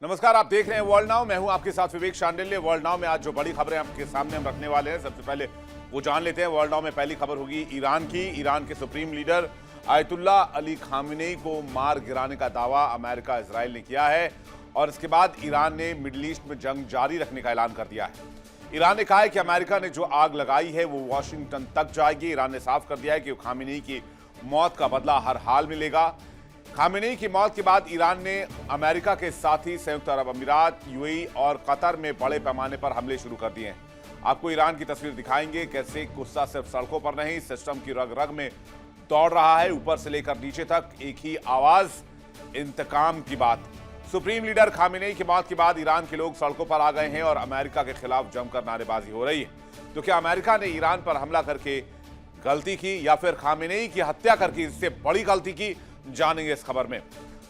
नमस्कार, आप देख रहे हैं वर्ल्ड नाउ। मैं हूं आपके साथ विवेक शांडिल्य। वर्ल्ड नाउ में आज जो बड़ी खबरें आपके सामने हम रखने वाले हैं, सबसे पहले वो जान लेते हैं। वर्ल्ड नाउ में पहली खबर होगी ईरान की। ईरान के supreme leader Ayatollah Ali Khamenei को मार गिराने का दावा अमेरिका इजराइल ने किया है और इसके बाद ईरान ने मिडिल ईस्ट में जंग जारी रखने का ऐलान कर दिया है। ईरान ने कहा है कि अमेरिका ने जो आग लगाई है वो वॉशिंगटन तक जाएगी। ईरान ने साफ कर दिया है कि खामेनेई की मौत का बदला हर हाल में लेगा। खामेनेई की मौत के बाद ईरान ने अमेरिका के साथ ही संयुक्त अरब अमीरात, यूएई और कतर में बड़े पैमाने पर हमले शुरू कर दिए हैं। आपको ईरान की तस्वीर दिखाएंगे, कैसे गुस्सा सिर्फ सड़कों पर नहीं, सिस्टम की रग रग में दौड़ रहा है। ऊपर से लेकर नीचे तक एक ही आवाज, इंतकाम की बात। सुप्रीम लीडर खामेनेई की मौत के बाद ईरान के लोग सड़कों पर आ गए हैं और अमेरिका के खिलाफ जमकर नारेबाजी हो रही है। तो क्या अमेरिका ने ईरान पर हमला करके गलती की या फिर खामेनेई की हत्या करके इससे बड़ी गलती की, जानेंगे इस खबर में।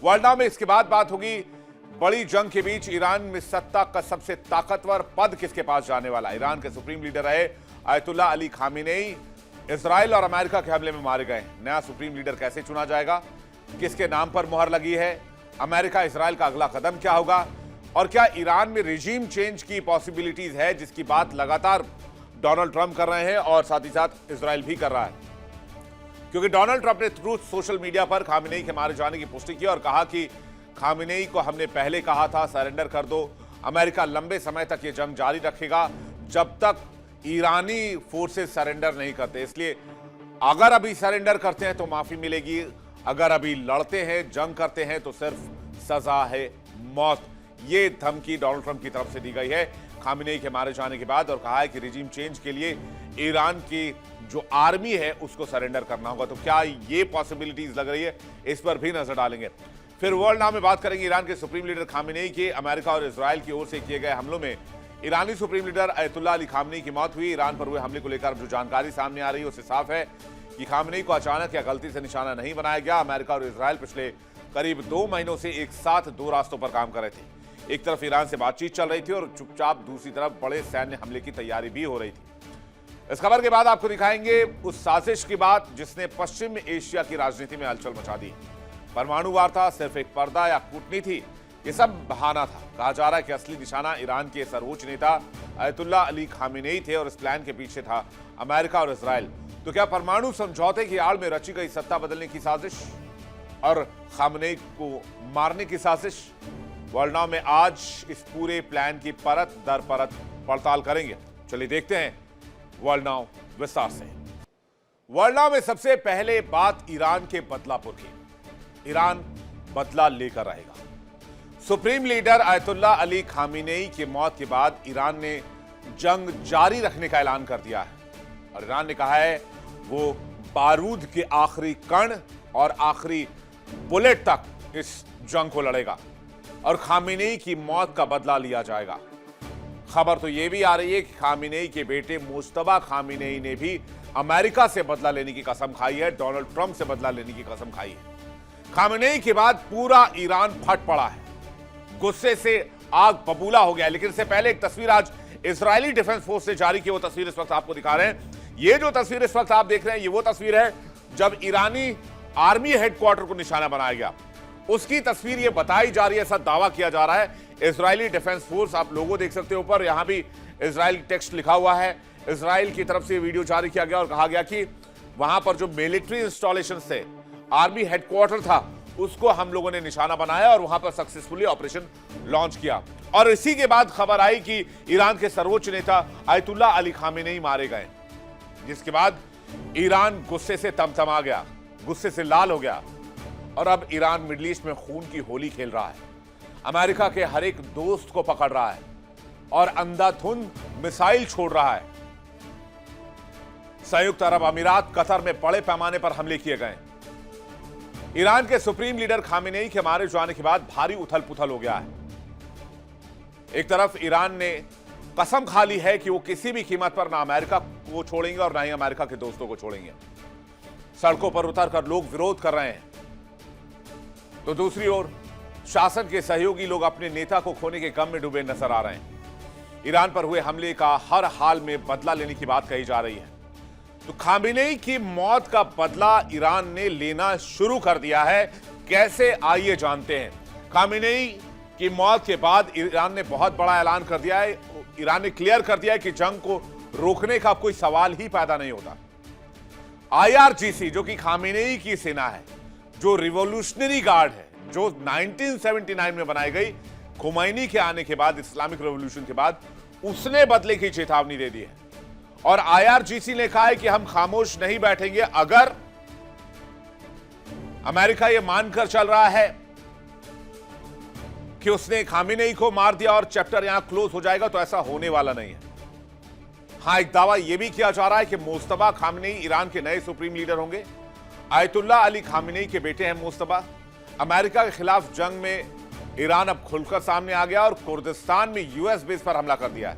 वर्ल्ड नाउ में इसके बाद बात होगी बड़ी जंग के बीच ईरान में सत्ता का सबसे ताकतवर पद किसके पास जाने वाला। ईरान के सुप्रीम लीडर रहे आयतुल्ला अली खामेनेई इजराइल और अमेरिका के हमले में मारे गए। नया सुप्रीम लीडर कैसे चुना जाएगा, किसके नाम पर मुहर लगी है, अमेरिका इजराइल का अगला कदम क्या होगा और क्या ईरान में रिजीम चेंज की पॉसिबिलिटीज है, जिसकी बात लगातार डोनाल्ड ट्रंप कर रहे हैं और साथ ही साथ इजराइल भी कर रहा है। क्योंकि डोनाल्ड ट्रंप ने ट्रूथ सोशल मीडिया पर खामेनेई के मारे जाने की पुष्टि की और कहा कि खामेनेई को हमने पहले कहा था सरेंडर कर दो। अमेरिका लंबे समय तक ये जंग जारी रखेगा जब तक ईरानी फोर्सेस सरेंडर नहीं करते। इसलिए अगर अभी सरेंडर करते हैं तो माफी मिलेगी, अगर अभी लड़ते हैं, जंग करते हैं तो सिर्फ सजा है मौत। ये धमकी डोनाल्ड ट्रंप की तरफ से दी गई है खामेनेई के मारे जाने के बाद और कहा है कि रिजीम चेंज के लिए ईरान की जो आर्मी है उसको सरेंडर करना होगा। तो क्या ये पॉसिबिलिटीज लग रही है, इस पर भी नजर डालेंगे। फिर वर्ल्ड नाउ में बात करेंगे ईरान के सुप्रीम लीडर खामेनेई के अमेरिका और इजराइल की ओर से किए गए हमलों में ईरानी supreme leader Ayatollah Ali Khamenei की मौत हुई। ईरान पर हुए हमले को लेकर जो जानकारी सामने आ रही है उससे साफ है कि खामेनेई को अचानक या गलती से निशाना नहीं बनाया गया। अमेरिका और इजराइल पिछले करीब 2 महीनों से एक साथ 2 रास्तों पर काम कर रहे थे। एक तरफ ईरान से बातचीत चल रही थी और चुपचाप दूसरी तरफ बड़े सैन्य हमले की तैयारी भी हो रही थी। इस खबर के बाद आपको दिखाएंगे उस साजिश की बात जिसने पश्चिम एशिया की राजनीति में हलचल मचा दी। परमाणु वार्ता सिर्फ एक पर्दा या कूटनीति थी, ये सब बहाना था। कहा जा रहा है कि असली निशाना ईरान के सर्वोच्च नेता आयतुल्ला अली खामेनेई थे और इस प्लान के पीछे था अमेरिका और इजराइल। तो क्या परमाणु समझौते की आड़ में रची गई सत्ता बदलने की साजिश और खामेनेई को मारने की साजिश? वर्ल्ड नाउ में आज इस पूरे प्लान की परत दर परत पड़ताल करेंगे। चलिए देखते हैं वर्ल्ड नाउ विस्तार से। वर्ल्ड नाउ में सबसे पहले बात ईरान के बदलापुर की। ईरान बदला लेकर रहेगा। Supreme leader Ayatollah Ali Khamenei की मौत के बाद ईरान ने जंग जारी रखने का ऐलान कर दिया है और ईरान ने कहा है वो बारूद के आखिरी कण और आखिरी बुलेट तक इस जंग को लड़ेगा और खामेनेई की मौत का बदला लिया जाएगा। खबर तो यह भी आ रही है कि खामेनेई के बेटे मुज्तबा खामेनेई ने भी अमेरिका से बदला लेने की कसम खाई है, डोनाल्ड ट्रंप से बदला लेने की कसम खाई है। खामेनेई के बाद पूरा ईरान फट पड़ा है, गुस्से से आग बबूला हो गया है। लेकिन इससे पहले एक तस्वीर आज इजरायली डिफेंस फोर्स से जारी की, वो तस्वीर इस वक्त आपको दिखा रहे हैं। ये जो तस्वीर इस वक्त आप देख रहे हैं, ये वो तस्वीर है जब ईरानी आर्मी हेडक्वार्टर को निशाना बनाया गया। उसकी तस्वीर ये बताई जा रही है, ऐसा दावा किया जा रहा है। इजरायली डिफेंस फोर्स, आप लोगो देख सकते हो ऊपर, यहां भी इजरायली टेक्स्ट लिखा हुआ है। इजराइल की तरफ से वीडियो जारी किया गया और कहा गया कि वहां पर जो मिलिट्री इंस्टॉलेशन थे, आर्मी हेडक्वार्टर था, उसको हम लोगों ने निशाना बनाया और वहां पर सक्सेसफुली ऑपरेशन लॉन्च किया। और इसी के बाद खबर आई कि ईरान के सर्वोच्च नेता आयतुल्ला अली खामेनेई मारे गए, जिसके बाद ईरान गुस्से से तमतमा गया, गुस्से से लाल हो गया और अब ईरान मिडिल ईस्ट में खून की होली खेल रहा है। अमेरिका के हर एक दोस्त को पकड़ रहा है और अंधाधुंध मिसाइल छोड़ रहा है। संयुक्त अरब अमीरात, कतर में बड़े पैमाने पर हमले किए गए। ईरान के सुप्रीम लीडर खामेनेई के मारे जाने के बाद भारी उथल पुथल हो गया है। एक तरफ ईरान ने कसम खा ली है कि वो किसी भी कीमत पर ना अमेरिका को छोड़ेंगे और ना ही अमेरिका के दोस्तों को छोड़ेंगे। सड़कों पर उतरकर लोग विरोध कर रहे हैं, तो दूसरी ओर शासन के सहयोगी लोग अपने नेता को खोने के गम में डूबे नजर आ रहे हैं। ईरान पर हुए हमले का हर हाल में बदला लेने की बात कही जा रही है। तो खामेनेई की मौत का बदला ईरान ने लेना शुरू कर दिया है। कैसे, आइए जानते हैं। खामेनेई की मौत के बाद ईरान ने बहुत बड़ा ऐलान कर दिया है। ईरान ने क्लियर कर दिया है कि जंग को रोकने का कोई सवाल ही पैदा नहीं होता। आईआरजीसी जो कि खामेनेई की सेना है, जो रिवॉल्यूशनरी गार्ड है, जो 1979 में बनाई गई खुमैनी के आने के बाद, इस्लामिक रेवोल्यूशन के बाद, उसने बदले की चेतावनी दे दी है। और आईआरजीसी ने कहा है कि हम खामोश नहीं बैठेंगे। अगर अमेरिका यह मानकर चल रहा है कि उसने खामेनेई को मार दिया और चैप्टर यहां क्लोज हो जाएगा, तो ऐसा होने वाला नहीं है। हां, एक दावा यह भी किया जा रहा है कि मुस्तफा खामेनेई ईरान के नए सुप्रीम लीडर होंगे। आयतुल्ला अली खामेनेई के बेटे हैं मुस्तफा। अमेरिका के खिलाफ जंग में ईरान अब खुलकर सामने आ गया और कुर्दिस्तान में यूएस बेस पर हमला कर दिया है।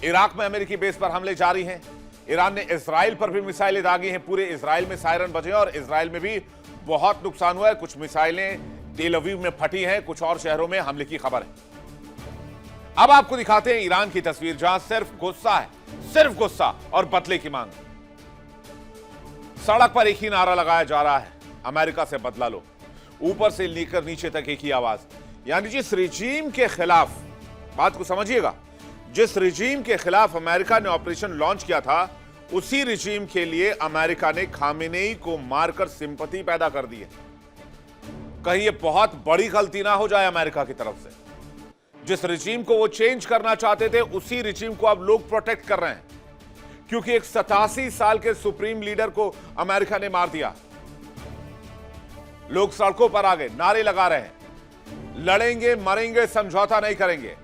इराक में अमेरिकी बेस पर हमले जारी हैं। ईरान ने इजराइल पर भी मिसाइलें दागी हैं। पूरे इजराइल में सायरन बजे और इजराइल में भी बहुत नुकसान हुआ है। कुछ मिसाइलें तेल अवीव में फटी हैं, कुछ और शहरों में हमले की खबर है। अब आपको दिखाते हैं ईरान की तस्वीर, जहां सिर्फ गुस्सा है, सिर्फ गुस्सा और बदले की मांग। सड़क पर एक ही नारा लगाया जा रहा है, अमेरिका से बदला लो। ऊपर से लेकर नीचे तक एक ही आवाज, यानी जिस रिजीम के खिलाफ, बात को समझिएगा, जिस रिजीम के खिलाफ अमेरिका ने ऑपरेशन लॉन्च किया था, उसी रिजीम के लिए अमेरिका ने खामेनेई को मारकर सिंपैथी पैदा कर दी है। कहीं ये बहुत बड़ी गलती ना हो जाए अमेरिका की तरफ से। जिस रिजीम को वो चेंज करना चाहते थे, उसी रिजीम को अब लोग प्रोटेक्ट कर रहे हैं, क्योंकि एक 87 साल के सुप्रीम लीडर को अमेरिका ने मार दिया। लोग सड़कों पर आ गए, नारे लगा रहे हैं, लड़ेंगे मरेंगे, समझौता नहीं करेंगे।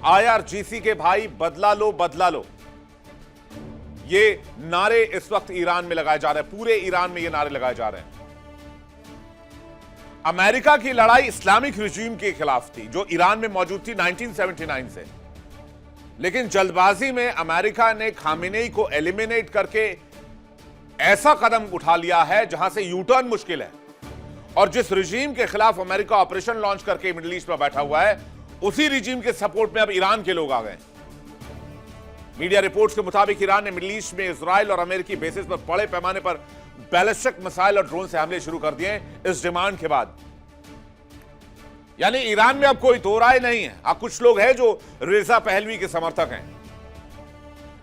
आईआरजीसी के भाई, बदला लो बदला लो, ये नारे इस वक्त ईरान में लगाए जा रहे हैं। पूरे ईरान में ये नारे लगाए जा रहे हैं। अमेरिका की लड़ाई इस्लामिक रिजीम के खिलाफ थी, जो ईरान में मौजूद थी 1979 से। लेकिन जल्दबाजी में अमेरिका ने खामेनेई को एलिमिनेट करके ऐसा कदम उठा लिया है जहां से यू टर्न मुश्किल है। और जिस रिजीम के खिलाफ अमेरिका ऑपरेशन लॉन्च करके मिडिल ईस्ट में बैठा हुआ है, उसी रिजीम के सपोर्ट में अब ईरान के लोग आ गए। मीडिया रिपोर्ट्स के मुताबिक ईरान ने मिडिल ईस्ट में इजराइल और अमेरिकी बेसिस पर बड़े पैमाने पर बैलिस्टिक मिसाइल और ड्रोन से हमले शुरू कर दिए इस डिमांड के बाद। यानी ईरान में अब कोई दो राय नहीं है। अब कुछ लोग हैं जो रेजा पहलवी के समर्थक हैं,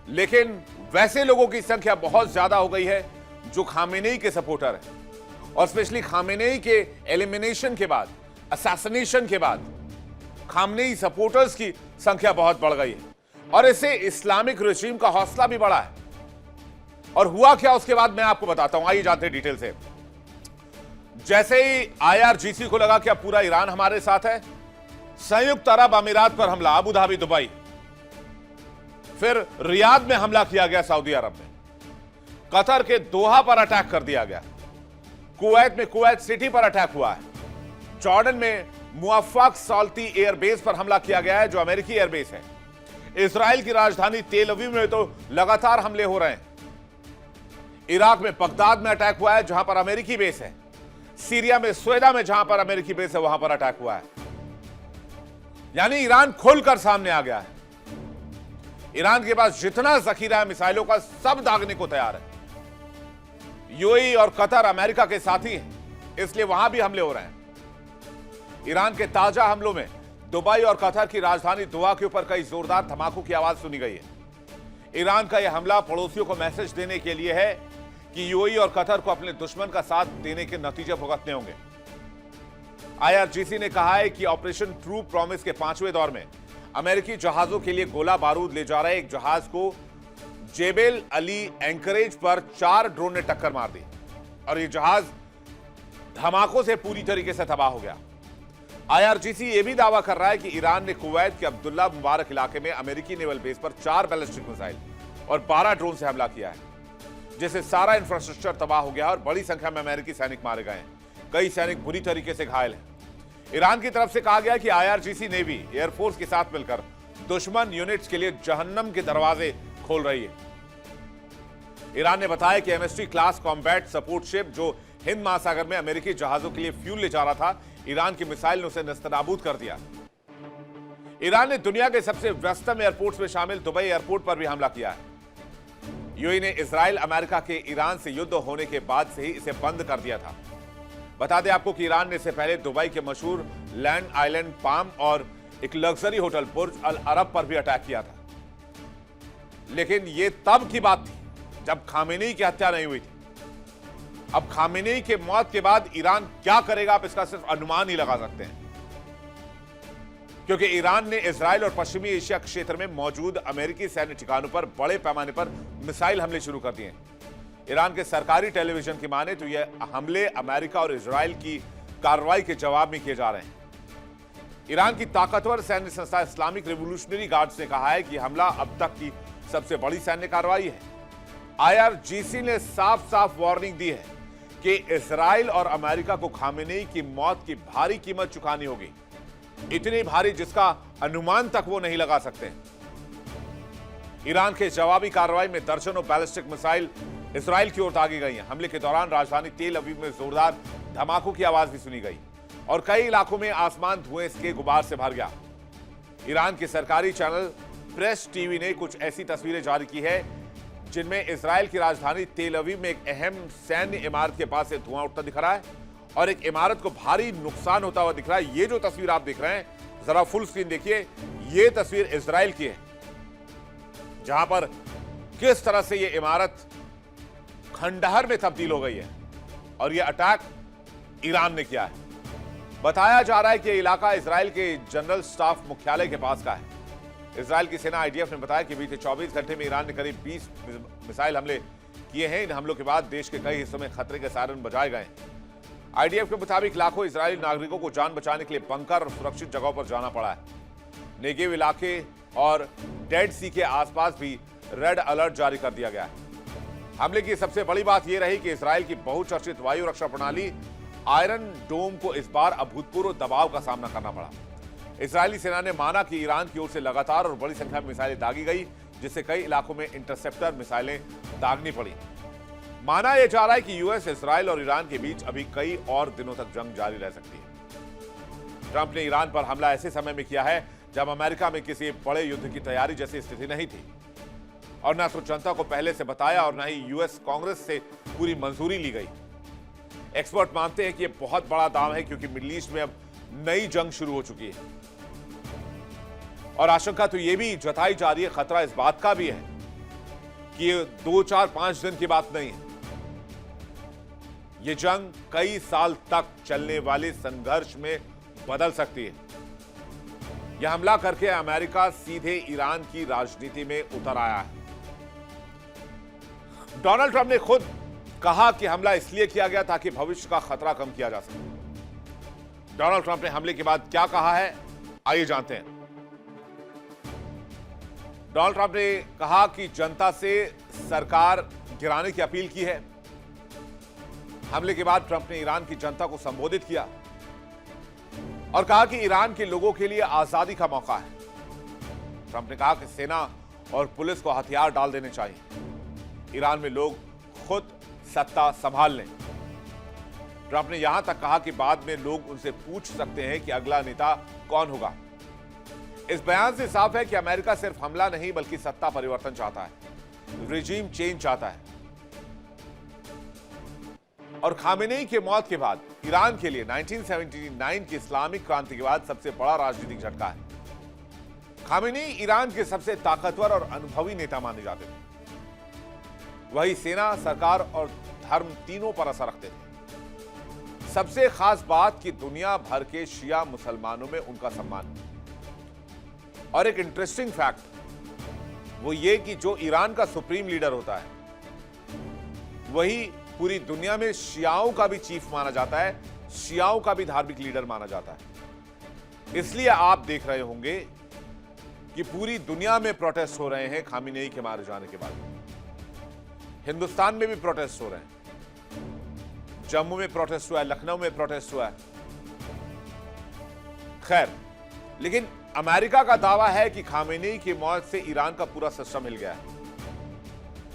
लेकिन वैसे लोगों की संख्या बहुत ज्यादा हो गई है जो खामेनेई के सपोर्टर हैं। और स्पेशली खामेनेई के एलिमिनेशन के बाद, असैसिनेशन के बाद, खामेनेई सपोर्टर्स की संख्या बहुत बढ़ गई है। और इससे इस्लामिक रिजीम का हौसला भी बढ़ा है। और हुआ क्या उसके बाद मैं आपको बताता हूं, आइए जानते हैं डिटेल से। जैसे ही आईआरजीसी को लगा कि अब पूरा ईरान हमारे साथ है, संयुक्त अरब अमीरात पर हमला, अबू धाबी, दुबई, फिर रियाद में हमला किया गया, सऊदी अरब में, कतर के दोहा पर अटैक कर दिया गया, कुवैत में कुवैत सिटी पर अटैक हुआ है, जॉर्डन में मुअफ्फक साल्ती एयरबेस पर हमला किया गया है जो अमेरिकी एयरबेस है, इजराइल की राजधानी तेल अवीव में तो लगातार हमले हो रहे हैं, इराक में बगदाद में अटैक हुआ है जहां पर अमेरिकी बेस है, सीरिया में स्वेदा में जहां पर अमेरिकी बेस है वहां पर अटैक हुआ है। यानी ईरान खुलकर सामने आ गया है। ईरान के पास जितना जखीरा है मिसाइलों का, सब दागने को तैयार है। यूएई और कतर अमेरिका के साथी हैं, इसलिए वहां भी हमले हो रहे हैं। ईरान के ताजा हमलों में दुबई और कतर की राजधानी दोहा के ऊपर कई जोरदार धमाकों की आवाज सुनी गई है। ईरान का यह हमला पड़ोसियों को मैसेज देने के लिए है कि यूएई और कतर को अपने दुश्मन का साथ देने के नतीजे भुगतने होंगे। आईआरजीसी ने कहा है कि ऑपरेशन ट्रू प्रॉमिस के 5वें दौर में अमेरिकी जहाजों के लिए गोला बारूद ले जा रहे एक जहाज को जेबेल अली एंकरेज पर 4 ड्रोन ने टक्कर मार दी और यह जहाज धमाकों से पूरी तरीके से तबाह हो गया। आईआरजीसी यह भी दावा कर रहा है कि ईरान ने कुवैत के अब्दुल्ला मुबारक इलाके में अमेरिकी नेवल बेस पर 4 बैलिस्टिक मिसाइल और 12 ड्रोन से हमला किया है, जिससे सारा इंफ्रास्ट्रक्चर तबाह हो गया और बड़ी संख्या में अमेरिकी सैनिक मारे गए हैं। कई सैनिक बुरी तरीके से घायल हैं। ईरान की तरफ से कहा गया कि आईआरजीसी नेवी एयरफोर्स के साथ मिलकर दुश्मन यूनिट्स के लिए जहन्नम के दरवाजे खोल रही है। ईरान ने बताया कि MST class combat support ship जो हिंद महासागर में अमेरिकी जहाजों के लिए फ्यूल ले जा रहा था, ईरान की मिसाइल ने उसे नस्तनाबूद कर दिया। ईरान ने दुनिया के सबसे व्यस्तम एयरपोर्ट्स में शामिल दुबई एयरपोर्ट पर भी हमला किया है। यूएई ने इजराइल अमेरिका के ईरान से युद्ध होने के बाद से ही इसे बंद कर दिया था। बता दें आपको कि ईरान ने इससे पहले दुबई के मशहूर लैंड आइलैंड पाम और एक लग्जरी होटल बुर्ज अल अरब पर भी अटैक किया था। लेकिन यह तब की बात थी जब खामेनी की हत्या नहीं हुई थी। अब खामेनी के मौत के बाद ईरान क्या करेगा, आप इसका सिर्फ अनुमान ही लगा सकते हैं, क्योंकि ईरान ने इजराइल और पश्चिमी एशिया क्षेत्र में मौजूद अमेरिकी सैन्य ठिकानों पर बड़े पैमाने पर मिसाइल हमले शुरू कर दिए। ईरान के सरकारी टेलीविजन की माने तो यह हमले अमेरिका और इजराइल की कार्रवाई के जवाब में किए जा रहे हैं। ईरान की ताकतवर सैन्य संस्था इस्लामिक रिवॉल्यूशनरी गार्ड्स ने कहा है कि हमला अब तक की सबसे बड़ी सैन्य कार्रवाई है। आईआरजीसी ने साफ साफ वार्निंग दी है कि इजराइल और अमेरिका को खामेनी की मौत की भारी कीमत चुकानी होगी, इतनी भारी जिसका अनुमान तक वो नहीं लगा सकते। ईरान के जवाबी कार्रवाई में दर्जनों बैलिस्टिक मिसाइल इजराइल की ओर दागी गई हैं। हमले के दौरान राजधानी तेल अवीव में जोरदार धमाकों की आवाज भी सुनी गई और कई इलाकों में आसमान धुएं के गुबार से भर गया। ईरान के सरकारी चैनल प्रेस टीवी ने कुछ ऐसी तस्वीरें जारी की है जिनमें इजराइल की राजधानी तेल अवीव में एक अहम सैन्य इमारत के पास से धुआं उठता दिख रहा है और एक इमारत को भारी नुकसान होता हुआ दिख रहा है। ये जो तस्वीर आप देख रहे हैं, जरा फुल स्क्रीन देखिए, ये तस्वीर इजराइल की है, जहां पर किस तरह से ये इमारत खंडहर में तब्दील हो गई है और यह अटैक ईरान ने किया है। बताया जा रहा है कि यह इलाका इजराइल के जनरल स्टाफ मुख्यालय के पास का है। इजराइल की सेना आईडीएफ ने बताया कि बीते 24 घंटे में ईरान ने करीब 20 मिसाइल हमले किए हैं। इन हमलों के बाद देश के कई हिस्सों में खतरे के सायरन बजाए गए। आईडीएफ के मुताबिक लाखों इजरायली नागरिकों को जान बचाने के लिए बंकर और सुरक्षित जगहों पर जाना पड़ा है। नेगेव इलाके और डेड सी के आसपास भी रेड अलर्ट जारी कर दिया गया है। हमले की सबसे बड़ी बात यह रही कि इजराइल की बहुचर्चित वायु रक्षा प्रणाली आयरन डोम को इस बार अभूतपूर्व दबाव का सामना करना पड़ा। इजरायली सेना ने माना कि ईरान की ओर से लगातार और बड़ी संख्या में मिसाइलें दागी गई, जिससे कई इलाकों में इंटरसेप्टर मिसाइलें दागनी पड़ी। माना यह जा रहा है कि यूएस, इजराइल और ईरान के बीच अभी कई और दिनों तक जंग जारी रह सकती है। ट्रंप ने ईरान पर हमला ऐसे समय में किया है जब अमेरिका में किसी बड़े युद्ध की तैयारी जैसी स्थिति नहीं थी और न तो जनता को पहले से बताया और न ही यूएस कांग्रेस से पूरी मंजूरी ली गई। एक्सपर्ट मानते हैं कि यह बहुत बड़ा दांव है, क्योंकि मिडिल ईस्ट में अब नई जंग शुरू हो चुकी है और आशंका तो यह भी जताई जा रही है, खतरा इस बात का भी है कि ये 2, 4, 5 दिन की बात नहीं है। यह जंग कई साल तक चलने वाले संघर्ष में बदल सकती है। यह हमला करके अमेरिका सीधे ईरान की राजनीति में उतर आया है। डोनाल्ड ट्रंप ने खुद कहा कि हमला इसलिए किया गया ताकि भविष्य का खतरा कम किया जा सके। डोनाल्ड ट्रंप ने हमले के बाद क्या कहा है, आइए जानते हैं। डोनाल्ड ट्रंप ने कहा कि जनता से सरकार गिराने की अपील की है। हमले के बाद ट्रंप ने ईरान की जनता को संबोधित किया और कहा कि ईरान के लोगों के लिए आजादी का मौका है। ट्रंप ने कहा कि सेना और पुलिस को हथियार डाल देने चाहिए, ईरान में लोग खुद सत्ता संभाल लें। ट्रंप ने यहां तक कहा कि बाद में लोग उनसे पूछ सकते हैं कि अगला नेता कौन होगा। इस बयान से साफ है कि अमेरिका सिर्फ हमला नहीं बल्कि सत्ता परिवर्तन चाहता है, रिजीम चेंज चाहता है। और खामेनेई के मौत के बाद ईरान के लिए 1979 की इस्लामिक क्रांति के बाद सबसे बड़ा राजनीतिक झटका है। खामेनेई ईरान के सबसे ताकतवर और अनुभवी नेता माने जाते थे। वही सेना, सरकार और धर्म तीनों पर असर रखते थे। सबसे खास बात कि दुनिया भर के शिया मुसलमानों में उनका सम्मान। और एक इंटरेस्टिंग फैक्ट वो ये कि जो ईरान का सुप्रीम लीडर होता है वही पूरी दुनिया में शियाओं का भी चीफ माना जाता है, शियाओं का भी धार्मिक लीडर माना जाता है। इसलिए आप देख रहे होंगे कि पूरी दुनिया में प्रोटेस्ट हो रहे हैं खामेनेई के मारे जाने के बाद। हिंदुस्तान में भी प्रोटेस्ट हो रहे हैं, जम्मू में प्रोटेस्ट हुआ है, लखनऊ में प्रोटेस्ट हुआ है। खैर, लेकिन अमेरिका का दावा है कि खामेनेई की मौत से ईरान का पूरा सिस्टम हिल गया है,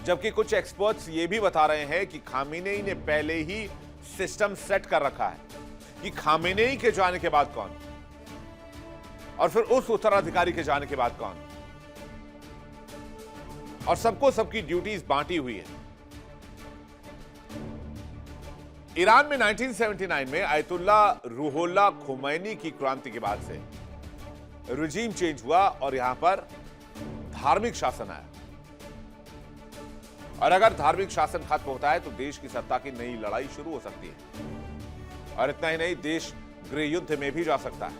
जबकि कुछ एक्सपर्ट्स ये भी बता रहे हैं कि खामेनेई ने पहले ही सिस्टम सेट कर रखा है कि खामेनेई के जाने के बाद कौन और फिर उस उत्तराधिकारी के जाने के बाद कौन, और सबको सबकी ड्यूटीज बांटी हुई है। ईरान में 1979 में आयतुल्ला रूहुल्लाह खुमैनी की क्रांति के बाद से रिजीम चेंज हुआ और यहां पर धार्मिक शासन आया। और अगर धार्मिक शासन खत्म होता है तो देश की सत्ता की नई लड़ाई शुरू हो सकती है। और इतना ही नहीं, देश गृह युद्ध में भी जा सकता है।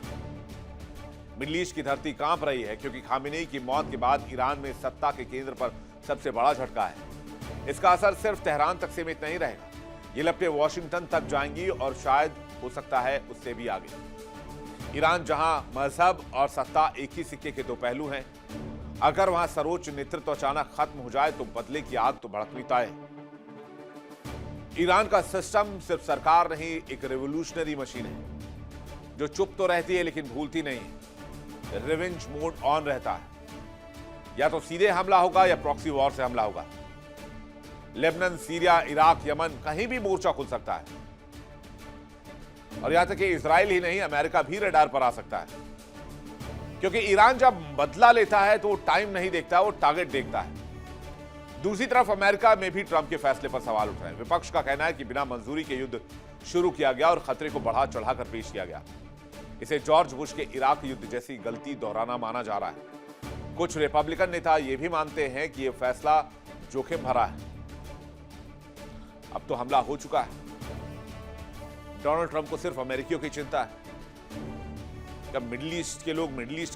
मिडल ईस्ट की धरती कांप रही है क्योंकि खामेनेई की मौत के बाद ईरान में सत्ता के केंद्र पर सबसे बड़ा झटका है। इसका असर सिर्फ तेहरान तक सीमित नहीं रहेगा, ये लपटें वॉशिंगटन तक जाएंगी और शायद हो सकता है उससे भी आगे। ईरान जहां मजहब और सत्ता एक ही सिक्के के दो पहलू हैं, अगर वहां सर्वोच्च नेतृत्व अचानक खत्म हो जाए तो बदले की आग तो भड़कनी तय है। ईरान का सिस्टम सिर्फ सरकार नहीं, एक रेवोल्यूशनरी मशीन है जो चुप तो रहती है लेकिन भूलती नहीं है। रिवेंज मोड ऑन रहता है। या तो सीधे हमला होगा या प्रॉक्सी वॉर से हमला होगा। लेबनान, सीरिया, इराक, यमन, कहीं भी मोर्चा खुल सकता है। और यहां तक कि इजराइल ही नहीं, अमेरिका भी रडार पर आ सकता है। क्योंकि ईरान जब बदला लेता है तो वो टाइम नहीं देखता, वो टारगेट देखता है। दूसरी तरफ अमेरिका में भी ट्रंप के फैसले पर सवाल उठ रहे हैं। विपक्ष का कहना है कि बिना मंजूरी के युद्ध शुरू किया गया और खतरे को बढ़ा चढ़ाकर पेश किया गया। इसे जॉर्ज बुश के इराक युद्ध जैसी गलती दोहराना माना जा रहा है। कुछ रिपब्लिकन नेता यह भी मानते हैं कि यह फैसला जोखिम भरा है। अब तो हमला हो चुका है। डोनाल्ड ट्रंप को सिर्फ अमेरिकियों की चिंता है। क्या मिडिल ईस्ट के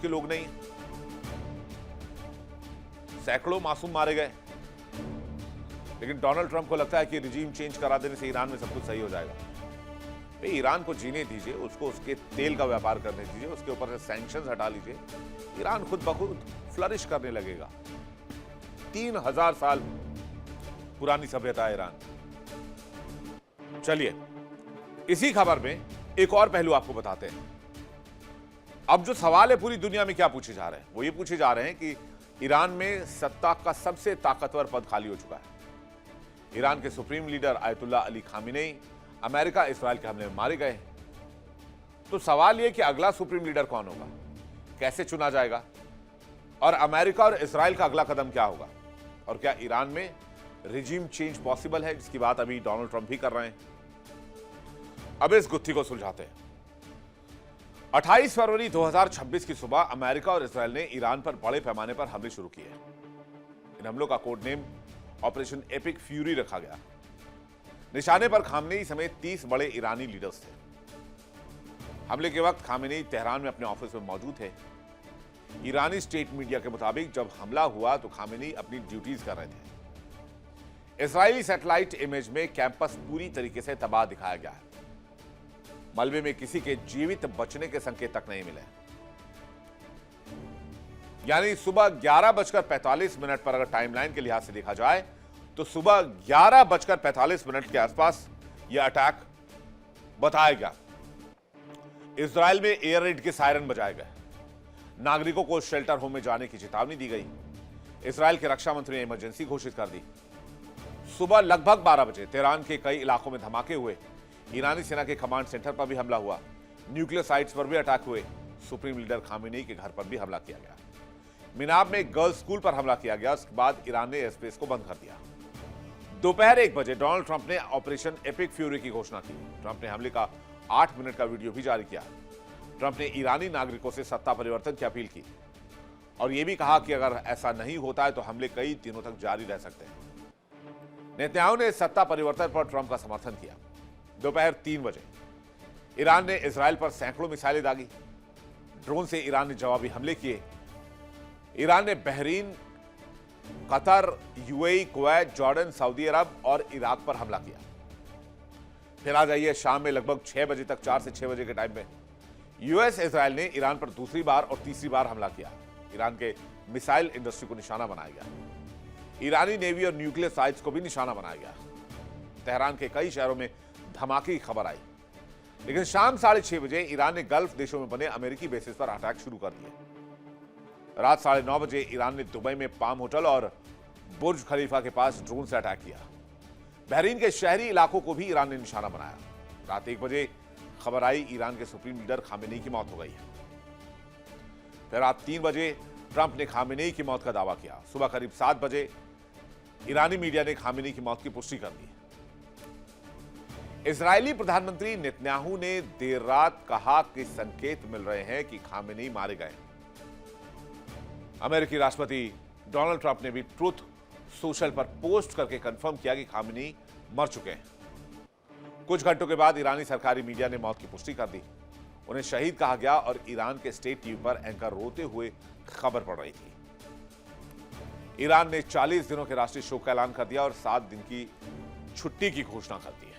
लोग नहीं? सैकड़ों मासूम मारे गए, लेकिन डोनाल्ड ट्रंप को लगता है कि रिजीम चेंज करा देने से ईरान में सब कुछ सही हो जाएगा। भाई, ईरान को जीने दीजिए, उसको उसके तेल का व्यापार करने दीजिए, उसके ऊपर से सैंक्शंस हटा लीजिए, ईरान खुद ब खुद फ्लरिश करने लगेगा। 3000 साल पुरानी सभ्यता है ईरान। चलिए, इसी खबर में एक और पहलू आपको बताते हैं। अब जो सवाल है पूरी दुनिया में क्या पूछे जा रहे हैं, वो ये पूछे जा रहे हैं कि ईरान में सत्ता का सबसे ताकतवर पद खाली हो चुका है। ईरान के supreme leader Ayatollah Ali Khamenei America Israel के हमले में मारे गए। तो सवाल यह कि अगला सुप्रीम लीडर कौन होगा, कैसे चुना जाएगा, और अमेरिका और इस्राइल का अगला कदम क्या होगा, और क्या ईरान में रिजीम चेंज पॉसिबल है, जिसकी बात अभी डोनाल्ड ट्रंप भी कर रहे हैं। अब इस गुत्थी को सुलझाते हैं। 28 फरवरी 2026 की सुबह अमेरिका और इस्राइल ने ईरान पर बड़े पैमाने पर हमले शुरू किए। इन हमलों का code name operation epic fury रखा गया। निशाने पर खामेनेई समेत 30 बड़े ईरानी लीडर्स थे। हमले के वक्त खामेनेई तेहरान में अपने ऑफिस में मौजूद थे। ईरानी स्टेट मीडिया के मुताबिक जब हमला हुआ तो खामेनेई अपनी ड्यूटीज कर रहे थे। इजरायली सैटेलाइट इमेज में कैंपस पूरी तरीके से तबाह दिखाया गया है। मलबे में किसी के जीवित बचने के संकेत तक नहीं मिले। यानी सुबह 11:45 पर अगर टाइमलाइन के लिहाज से देखा जाए तो सुबह 11:45 के आसपास यह अटैक बताया गया। इजराइल में एयर रेड के सायरन बजाए गए। नागरिकों को शेल्टर होम में जाने की चेतावनी दी गई। इजराइल के रक्षा मंत्री ने इमरजेंसी घोषित कर दी। सुबह लगभग 12 बजे तेहरान के कई इलाकों में धमाके हुए। ईरानी सेना के कमांड सेंटर पर भी हमला हुआ। न्यूक्लियर साइट्स पर भी अटैक हुए। सुप्रीम लीडर खामेनेई के घर पर भी हमला किया गया। मिनाब में गर्ल्स स्कूल पर हमला किया गया। उसके बाद ईरान ने एयरस्पेस को बंद कर दिया। दोपहर 1 बजे डोनाल्ड ट्रंप ने ऑपरेशन एपिक फ्यूरी की घोषणा की। ट्रंप ने हमले का 8 मिनट का वीडियो भी जारी किया। ट्रंप ने ईरानी नागरिकों से सत्ता परिवर्तन की अपील की और यह भी कहा कि अगर ऐसा नहीं होता है तो हमले कई दिनों तक जारी रह सकते हैं। नेतन्याहू ने सत्ता परिवर्तन पर ट्रंप का समर्थन किया। दोपहर 3 बजे ईरान ने इजराइल पर सैकड़ों मिसाइलें दागी। ड्रोन से ईरान ने जवाबी हमले किए। ईरान ने Bahrain, Qatar, UAE, Kuwait, Jordan, Saudi Arabia और इराक पर हमला किया। फिर आ जाइए शाम में लगभग 6 बजे तक, 4 से 6 बजे के टाइम में यूएस इजराइल ने ईरान पर दूसरी बार और तीसरी बार हमला किया। ईरान के मिसाइल इंडस्ट्री को निशाना बनाया गया। ईरानी नेवी और न्यूक्लियर साइट्स को भी निशाना बनाया गया। तेहरान के कई शहरों में धमाके की खबर आई। लेकिन शाम 6:30 बजे ईरान ने गल्फ देशों में बने अमेरिकी बेसिस पर अटैक शुरू कर दिए। रात 9:30 बजे ईरान ने दुबई में पाम होटल और बुर्ज खलीफा के पास ड्रोन से अटैक किया। बहरीन के शहरी इलाकों को भी ईरान ने निशाना बनाया। रात 1 बजे खबर आई ईरान के सुप्रीम लीडर खामेनेई की मौत हो गई है। फिर रात 3 बजे ट्रंप ने खामेनेई की मौत का दावा किया। सुबह करीब 7 बजे ईरानी मीडिया ने खामेनेई की मौत की पुष्टि कर दी। इजरायली प्रधानमंत्री नेतन्याहू ने देर रात कहा कि संकेत मिल रहे हैं कि खामेनी मारे गए। अमेरिकी राष्ट्रपति डोनाल्ड ट्रंप ने भी ट्रुथ सोशल पर पोस्ट करके कंफर्म किया कि खामेनी मर चुके हैं। कुछ घंटों के बाद ईरानी सरकारी मीडिया ने मौत की पुष्टि कर दी। उन्हें शहीद कहा गया और ईरान के स्टेट टीवी पर एंकर रोते हुए खबर पड़ रही थी। ईरान ने 40 दिनों के राष्ट्रीय शोक का ऐलान कर दिया और 7 दिन की छुट्टी की घोषणा कर दी है।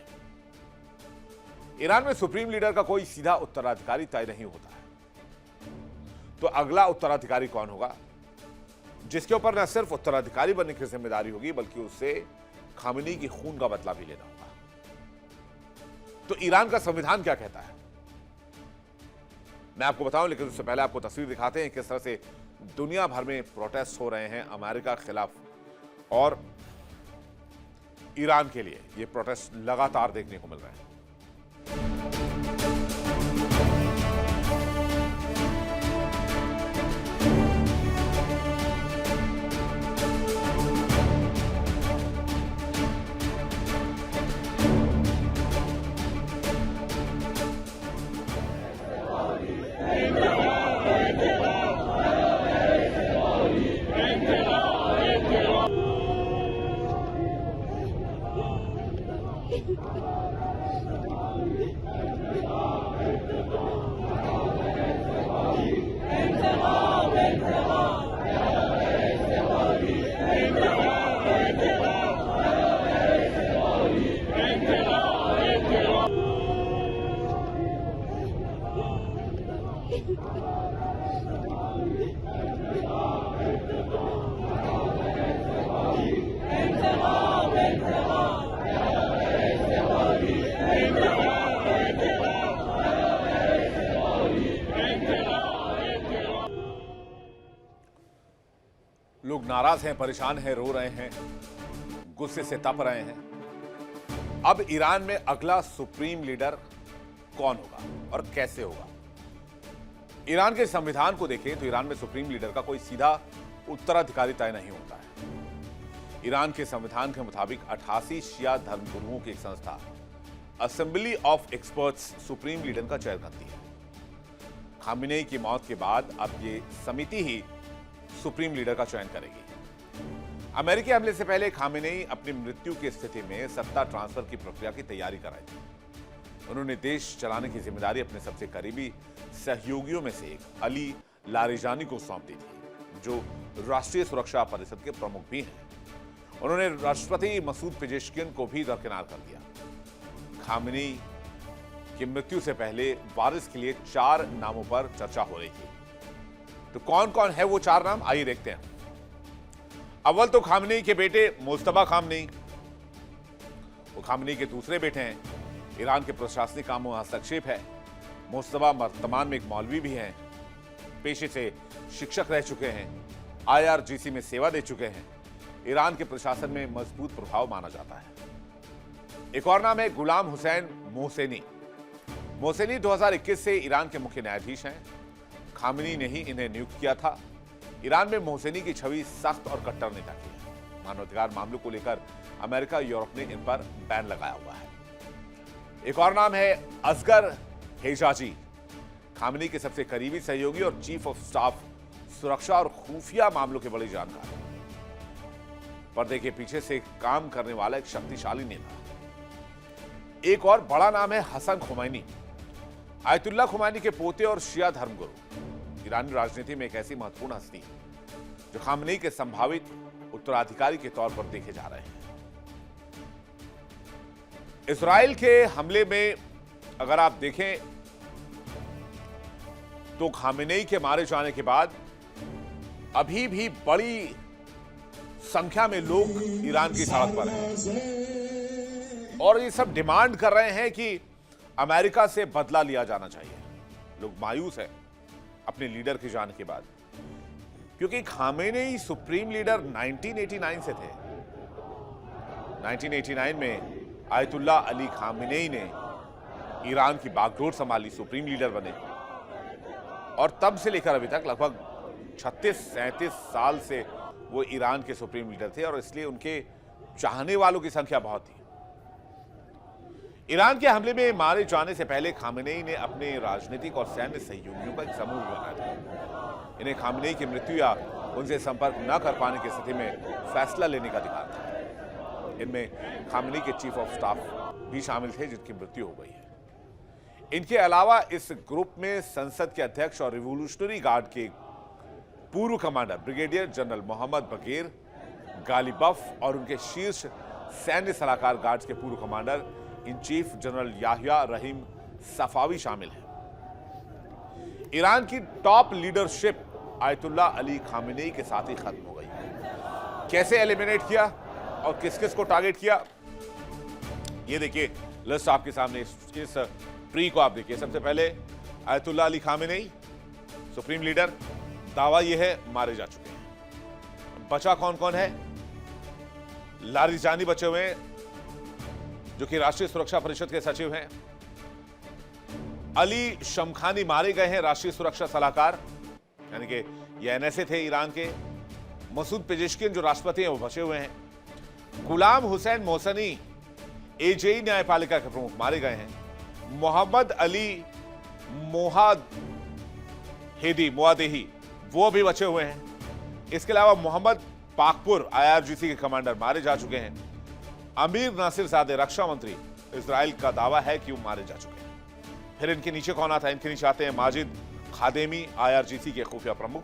ईरान में सुप्रीम लीडर का कोई सीधा उत्तराधिकारी तय नहीं होता है, तो अगला उत्तराधिकारी कौन होगा, जिसके ऊपर न सिर्फ उत्तराधिकारी बनने की जिम्मेदारी होगी बल्कि उससे खामेनी की खून का बदला भी लेना होगा। तो ईरान का संविधान क्या कहता है, मैं आपको बताऊं, लेकिन उससे पहले आपको तस्वीर दिखाते हैं किस तरह से दुनिया भर में प्रोटेस्ट हो रहे हैं अमेरिका के खिलाफ। और ईरान के लिए ये प्रोटेस्ट लगातार देखने को मिल रहे हैं। लोग नाराज हैं, परेशान हैं, रो रहे हैं, गुस्से से तप रहे हैं। अब ईरान में अगला सुप्रीम लीडर कौन होगा और कैसे होगा? ईरान के संविधान को देखें तो ईरान में सुप्रीम लीडर का कोई सीधा उत्तराधिकारी तय नहीं होता है। ईरान के संविधान के मुताबिक 88 शिया धर्मगुरुओं की एक संस्था assembly of experts supreme leader का चयन करती है। खामेनी की मौत के बाद अब ये समिति ही सुप्रीम लीडर का चयन करेगी। अमेरिकी हमले से पहले खामेनी अपनी मृत्यु की स्थिति में सत्ता ट्रांसफर की प्रक्रिया की तैयारी कराई थी। उन्होंने देश चलाने की जिम्मेदारी अपने सबसे करीबी सहयोगियों में से एक अली लारिजानी को सौंप दी थी, जो राष्ट्रीय सुरक्षा परिषद के प्रमुख भी हैं। उन्होंने राष्ट्रपति मसूद पेजेश्कियन को भी दरकिनार कर दिया। खामेनी की मृत्यु से पहले वारिस के लिए 4 नामों पर चर्चा हो रही थी। तो कौन कौन है वो 4 नाम, आइए देखते हैं। अव्वल तो खामेनी के बेटे मुज्तबा खामेनी, वो खामेनी के दूसरे बेटे हैं। ईरान के प्रशासनिक कामों में हस्तक्षेप है। मुज्तबा वर्तमान में एक मौलवी भी हैं, पेशे से शिक्षक रह चुके हैं, IRGC में सेवा दे चुके हैं। ईरान के प्रशासन में मजबूत प्रभाव माना जाता है। एक और नाम है गुलाम हुसैन मोहसेनी। मोहसेनी 2021 से ईरान के मुख्य न्यायाधीश हैं। खामेनी ने ही इन्हें नियुक्त किया था। ईरान में मोहसेनी की छवि सख्त और कट्टर नेता की है। मानवाधिकार मामलों को लेकर अमेरिका, यूरोप ने इन पर बैन लगाया हुआ है। एक और नाम है असगर हेजाजी, खामेनी के सबसे करीबी सहयोगी और चीफ ऑफ स्टाफ सुरक्षा और खुफिया मामलों के बड़े जानकार। पर्दे के पीछे से काम करने वाला एक शक्तिशाली नेता। एक और बड़ा नाम है हसन खुमैनी, आयतुल्ला खुमैनी के पोते और शिया धर्मगुरु। ईरानी राजनीति में एक ऐसी महत्वपूर्ण हस्ती जो खामेनी के संभावित उत्तराधिकारी के तौर पर देखे जा रहे हैं। इस्राएल के हमले में अगर आप देखें तो खामेनी के मारे जाने के बाद अभी भी बड़ी संख्या में लोग ईरान की सड़क पर हैं और ये सब डिमांड कर रहे हैं कि अमेरिका से बदला लिया जाना चाहिए। लोग मायूस हैं अपने लीडर के जाने के बाद, क्योंकि खामेनी सुप्रीम लीडर 1989 से थे। 1989 में आयतुल्ला अली खामेनी ने ईरान की बागडोर संभाली, सुप्रीम लीडर बने और तब से लेकर अभी तक लगभग 36-37 साल से वो ईरान के सुप्रीम लीडर थे और इसलिए उनके चाहने वालों की संख्या बहुत थी। ईरान के हमले में मारे जाने से पहले खामेनेई ने अपने राजनीतिक और सैन्य सहयोगियों का एक समूह बनाया था। इन्हें खामेनेई की मृत्यु या उनसे संपर्क न कर पाने की स्थिति में फैसला लेने का अधिकार था। इनमें खामेनेई के चीफ ऑफ स्टाफ भी शामिल थे, जिनकी मृत्यु हो गई है। इनके अलावा इस ग्रुप में संसद के अध्यक्ष और रिवोल्यूशनरी गार्ड के पूर्व कमांडर ब्रिगेडियर जनरल मोहम्मद बगेर गालिबफ और उनके शीर्ष सैन्य सलाहकार गार्ड्स के पूर्व commander in chief general Yahya Rahim Safavi शामिल हैं। ईरान की top leadership Ayatollah Ali Khamenei के साथ ही खत्म हो गई। कैसे एलिमिनेट किया और किस किस को टारगेट किया, ये देखिए लिस्ट आपके सामने। इस ट्री को आप देखिए। सबसे पहले ayatollah Ali Khamenei supreme leader, दावा यह है मारे जा चुके हैं। बचा कौन कौन है? लारिजानी बचे हुए हैं, जो कि राष्ट्रीय सुरक्षा परिषद के सचिव हैं। अली शमखानी मारे गए हैं, राष्ट्रीय सुरक्षा सलाहकार, यानी कि ये एनएसए थे ईरान के। मसूद पेजेश्किन जो राष्ट्रपति हैं वो बचे हुए हैं। गुलाम हुसैन मोहसनी एजेई न्यायपालिका के प्रमुख मारे गए हैं। मोहम्मद अली मोहादेही वो भी बचे हुए हैं। इसके अलावा मोहम्मद पाकपुर आईआरजीसी के कमांडर मारे जा चुके हैं। अमीर नासिर सादे रक्षा मंत्री, इजराइल का दावा है कि वो मारे जा चुके हैं। फिर इनके नीचे कौन आता है? इनके नीचे आते हैं माजिद खादेमी आईआरजीसी के खुफिया प्रमुख,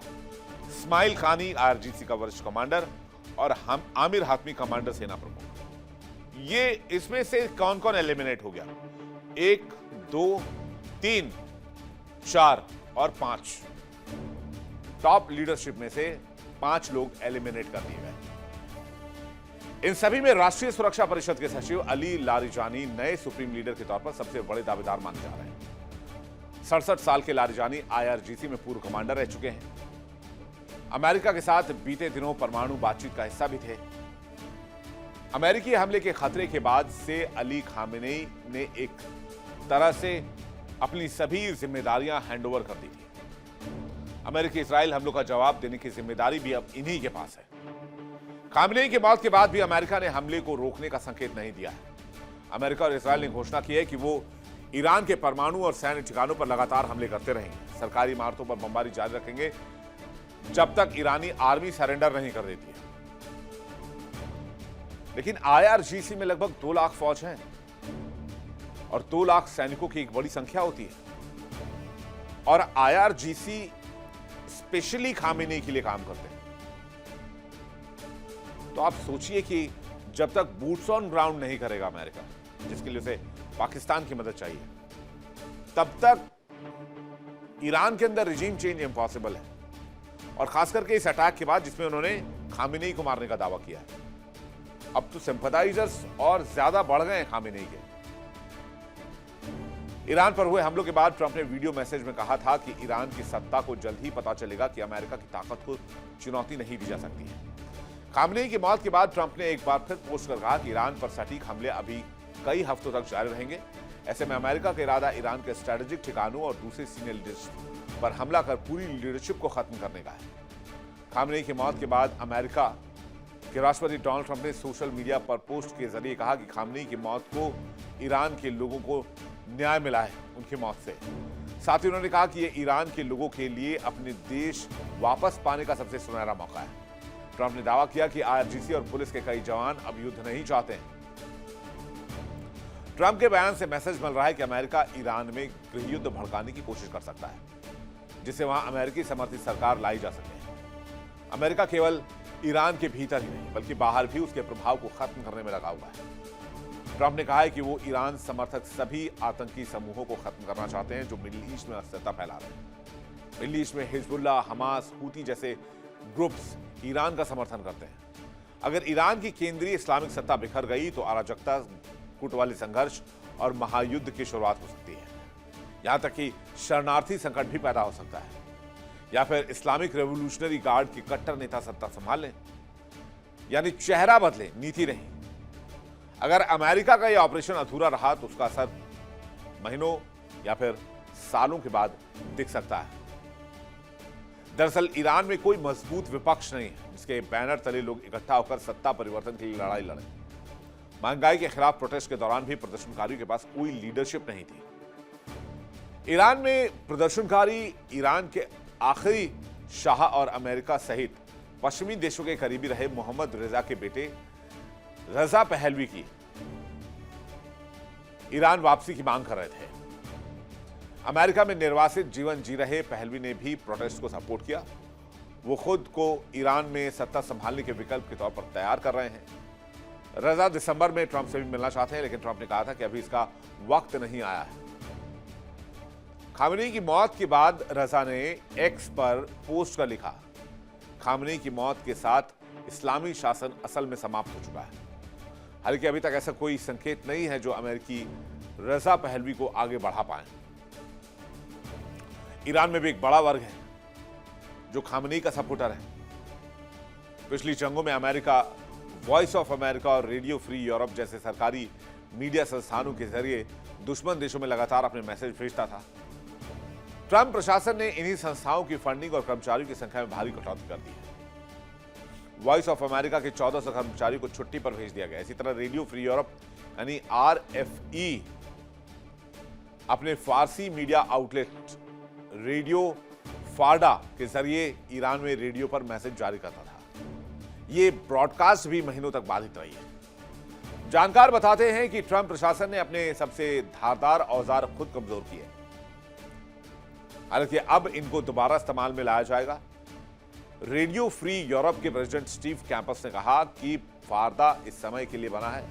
इस्माइल खानी आईआरजीसी का वरिष्ठ कमांडर और आमिर हातमी कमांडर सेना प्रमुख। ये इसमें से कौन कौन एलिमिनेट हो गया? 1, 2, 3, 4 और 5 टॉप लीडरशिप में से 5 लोग एलिमिनेट कर दिए गए। इन सभी में राष्ट्रीय सुरक्षा परिषद के सचिव अली लारिजानी नए सुप्रीम लीडर के तौर पर सबसे बड़े दावेदार माने जा रहे हैं। 67 साल के लारिजानी आईआरजीसी में पूर्व कमांडर रह चुके हैं। अमेरिका के साथ बीते दिनों परमाणु बातचीत का हिस्सा भी थे। अमेरिकी हमले के खतरे के बाद से अली खामेनेई ने एक तरह से अपनी सभी जिम्मेदारियां हैंडओवर कर दी थी। अमेरिकी इजराइल हमलों का जवाब देने की जिम्मेदारी भी अब इन्हीं के पास है। खामेनेई की मौत के बाद भी अमेरिका ने हमले को रोकने का संकेत नहीं दिया है। अमेरिका और इजराइल ने घोषणा की है कि वो ईरान के परमाणु और सैन्य ठिकानों पर लगातार हमले करते रहेंगे, सरकारी इमारतों पर बमबारी जारी रखेंगे जब तक ईरानी आर्मी सरेंडर नहीं कर देती है। लेकिन आईआरजीसी में लगभग 2 लाख फौज हैं और 2 लाख सैनिकों की एक बड़ी संख्या होती है। और आईआरजीसी स्पेशली खामेनेई के लिए काम करते हैं। तो आप सोचिए कि जब तक बूट्स ऑन ग्राउंड नहीं करेगा अमेरिका, जिसके लिए उसे पाकिस्तान की मदद चाहिए, तब तक ईरान के अंदर रिजीम चेंज इम्पॉसिबल है। और खास करके इस अटैक के बाद जिसमें उन्होंने खामेनेई को मारने का दावा किया है। अब तो सिंपैथाइजर्स और ज्यादा बढ़ गए हैं खामेनेई के। ईरान पर हुए हमलों के बाद ट्रंप ने वीडियो मैसेज में कहा था कि ईरान की सत्ता को जल्द ही पता चलेगा कि अमेरिका की ताकत को चुनौती नहीं दी जा सकती है। खामेनेई की मौत के बाद ट्रंप ने एक बार फिर पोस्ट कर कहा कि ईरान पर सटीक हमले अभी कई हफ्तों तक जारी रहेंगे। ऐसे में अमेरिका का इरादा ईरान के स्ट्रेटेजिक ठिकानों और दूसरे सीनियर लीडर्स पर हमला कर पूरी लीडरशिप को खत्म करने का है। खामेनेई की मौत के बाद अमेरिका के राष्ट्रपति डोनाल्ड ट्रंप ने सोशल मीडिया पर पोस्ट के जरिए कहा कि खामेनेई की मौत को ईरान के लोगों को न्याय मिला है उनकी मौत से। साथ ही उन्होंने कहा कि यह ईरान के लोगों के लिए अपने देश वापस पाने का सबसे सुनहरा मौका है। ट्रंप ने दावा किया कि आईआरजीसी और पुलिस के कई जवान अब युद्ध नहीं चाहते हैं। ट्रंप के बयान से मैसेज मिल रहा है कि अमेरिका ईरान में गृह युद्ध भड़काने की कोशिश कर सकता है, जिससे वहां अमेरिकी समर्थित सरकार लाई जा सके। अमेरिका केवल ईरान के भीतर ही नहीं बल्कि बाहर भी उसके प्रभाव को खत्म करने में लगा हुआ है। ट्रंप ने कहा है कि वो ईरान समर्थक सभी आतंकी समूहों को खत्म करना चाहते हैं जो मिडिल ईस्ट में अस्थिरता फैला रहे हैं। मिडिल ईस्ट में हिजबुल्लाह, हमास, हूती जैसे ग्रुप्स ईरान का समर्थन करते हैं। अगर ईरान की केंद्रीय इस्लामिक सत्ता बिखर गई तो अराजकता, कूटवाली संघर्ष और महायुद्ध की शुरुआत हो सकती है। यहां तक कि शरणार्थी संकट भी पैदा हो सकता है, या फिर इस्लामिक रेवोल्यूशनरी गार्ड के कट्टर नेता सत्ता संभाल लें। यानी चेहरा बदले, नीति नहीं। अगर अमेरिका का यह ऑपरेशन अधूरा रहा तो उसका असर महीनों या फिर सालों के बाद दिख सकता है। दरअसल ईरान में कोई मजबूत विपक्ष नहीं है जिसके बैनर तले लोग इकट्ठा होकर सत्ता परिवर्तन के लिए लड़ाई लड़ें। महंगाई के खिलाफ प्रोटेस्ट के दौरान भी प्रदर्शनकारियों के पास कोई लीडरशिप नहीं थी। ईरान में प्रदर्शनकारी ईरान के आखिरी शाह और अमेरिका सहित पश्चिमी देशों के करीबी रहे मोहम्मद रिजा के बेटे रजा पहलवी की ईरान वापसी की मांग कर रहे थे। अमेरिका में निर्वासित जीवन जी रहे पहलवी ने भी प्रोटेस्ट को सपोर्ट किया। वो खुद को ईरान में सत्ता संभालने के विकल्प के तौर पर तैयार कर रहे हैं। रजा दिसंबर में ट्रंप से भी मिलना चाहते हैं, लेकिन ट्रंप ने कहा था कि अभी इसका वक्त नहीं आया है। खामेनी की मौत के बाद रजा ने एक्स पर पोस्ट कर लिखा, खामेनी की मौत के साथ इस्लामी शासन असल में समाप्त हो चुका है। हालांकि अभी तक ऐसा कोई संकेत नहीं है जो अमेरिकी रजा पहलवी को आगे बढ़ा पाए। ईरान में भी एक बड़ा वर्ग है जो खामेनी का सपोर्टर है। पिछली जंगों में अमेरिका वॉइस ऑफ अमेरिका और रेडियो फ्री यूरोप जैसे सरकारी मीडिया संस्थानों के जरिए दुश्मन देशों में लगातार अपने मैसेज भेजता था। ट्रंप प्रशासन ने इन्हीं संस्थाओं की फंडिंग और कर्मचारियों की संख्या में भारी कटौती कर दी है। वॉइस ऑफ अमेरिका के 1400 कर्मचारियों को छुट्टी पर भेज दिया गया। इसी तरह रेडियो फ्री यूरोप यानी RFE अपने फारसी मीडिया आउटलेट रेडियो फारडा के जरिए ईरान में रेडियो पर मैसेज जारी करता था। ये ब्रॉडकास्ट भी महीनों तक बाधित रही है। जानकार बताते हैं कि ट्रंप प्रशासन ने अपने सबसे धारदार औजार खुद कमजोर किए। हालांकि अब इनको दोबारा इस्तेमाल में लाया जाएगा। रेडियो फ्री यूरोप के प्रेसिडेंट स्टीव कैंपस ने कहा कि फारदा इस समय के लिए बना है।